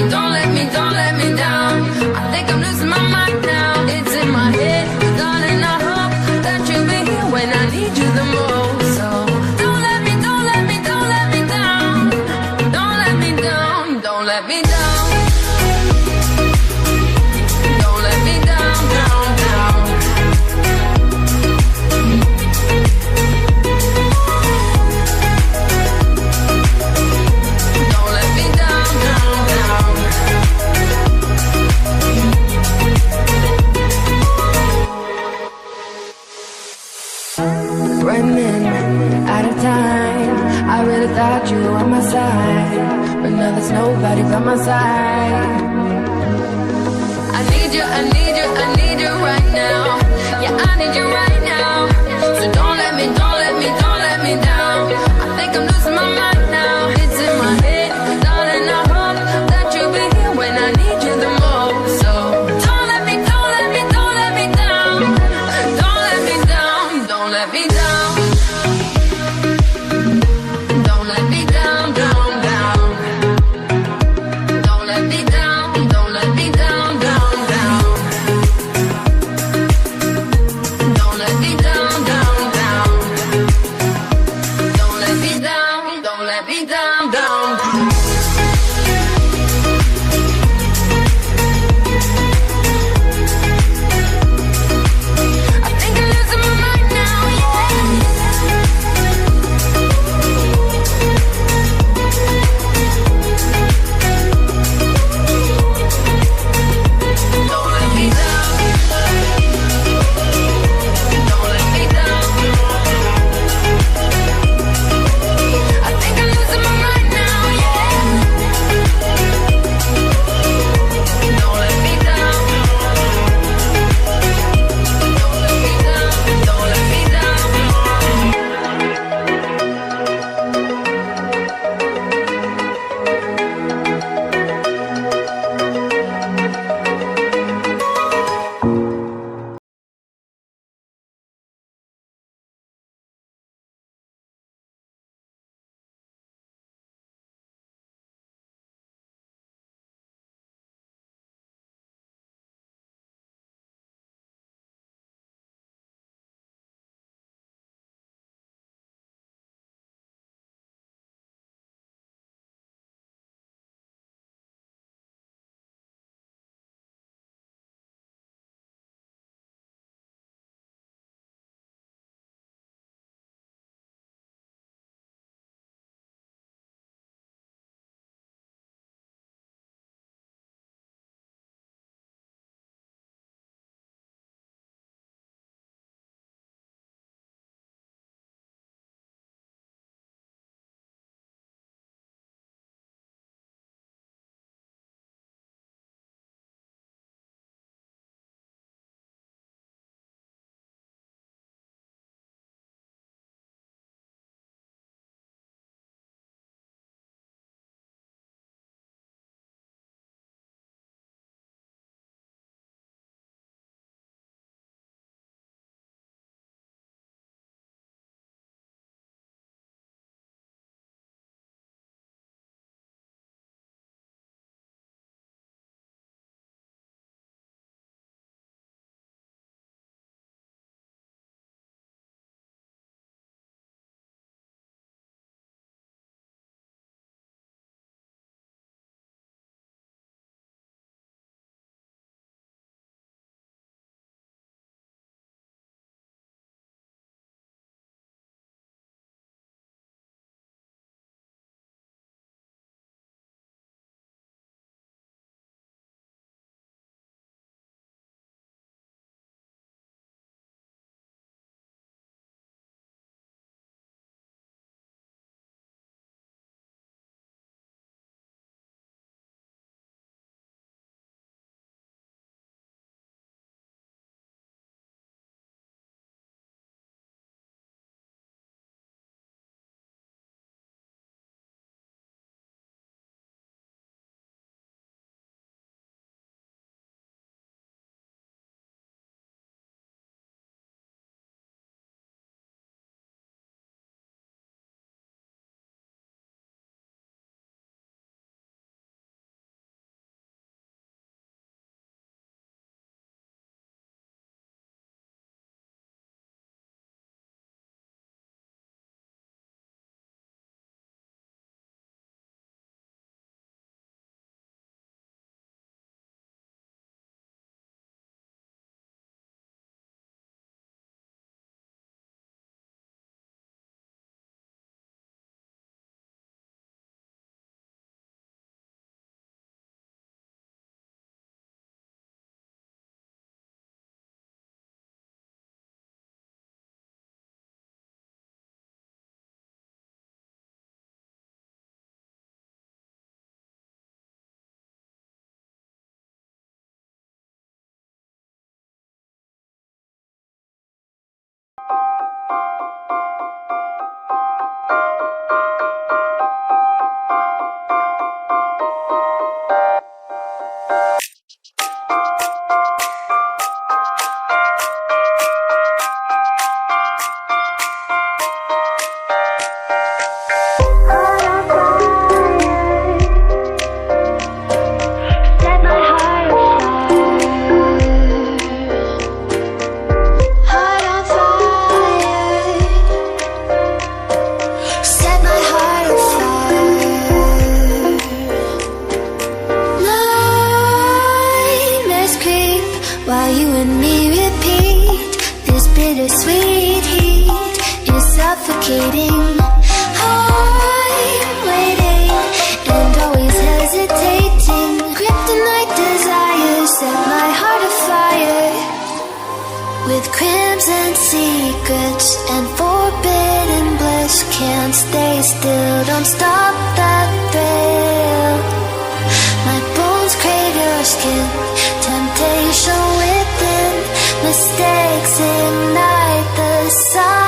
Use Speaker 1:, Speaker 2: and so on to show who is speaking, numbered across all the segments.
Speaker 1: don't let me, don't let me down. I think I'm losing my mind now. It's in my head, darling, I hope that you'll be here when I need you the most. So don't let me, don't let me, don't let me down. Don't let me down, don't let me down. Don't let me down, down, down. Don't let me down, down, down. Running out of time. I really thought you were on my side, but now there's nobody by my side. I need you, I need you, I need you right now. Yeah, I need you right now. So don't let me, don't let me, don't let me down. I think I'm losing my mind now. It's in my head, darling, I hope that you'll be here when I need you the most. So don't let me, don't let me, don't let me down. Don't let me down, don't let me down. Don't let me down, down, down. Don't let me down, don't let me down, down, down. Don't let me down, down, down. Don't let me down, don't let me down, down. I think I'm losing my mind now, yeah.
Speaker 2: and me repeat. This bittersweet heat is suffocating. I'm waiting and always hesitating. Kryptonite desires set my heart afire. With crimson secrets and forbidden bliss, can't stay still, don't stop that thrill. My bones crave your skin, temptation within, mistakes ignite the silence.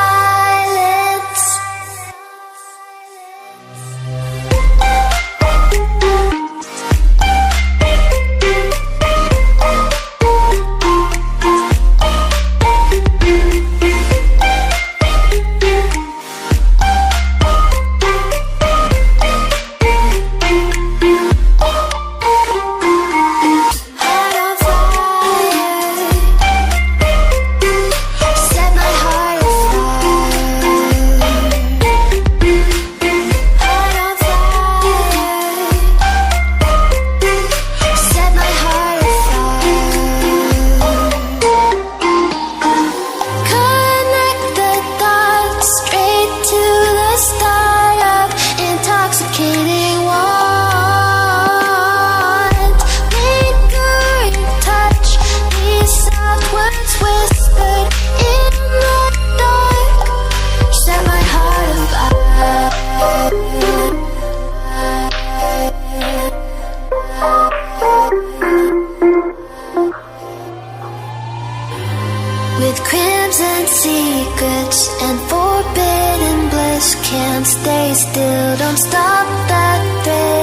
Speaker 2: With crimson secrets and forbidden bliss, can't stay still, don't stop that thrill.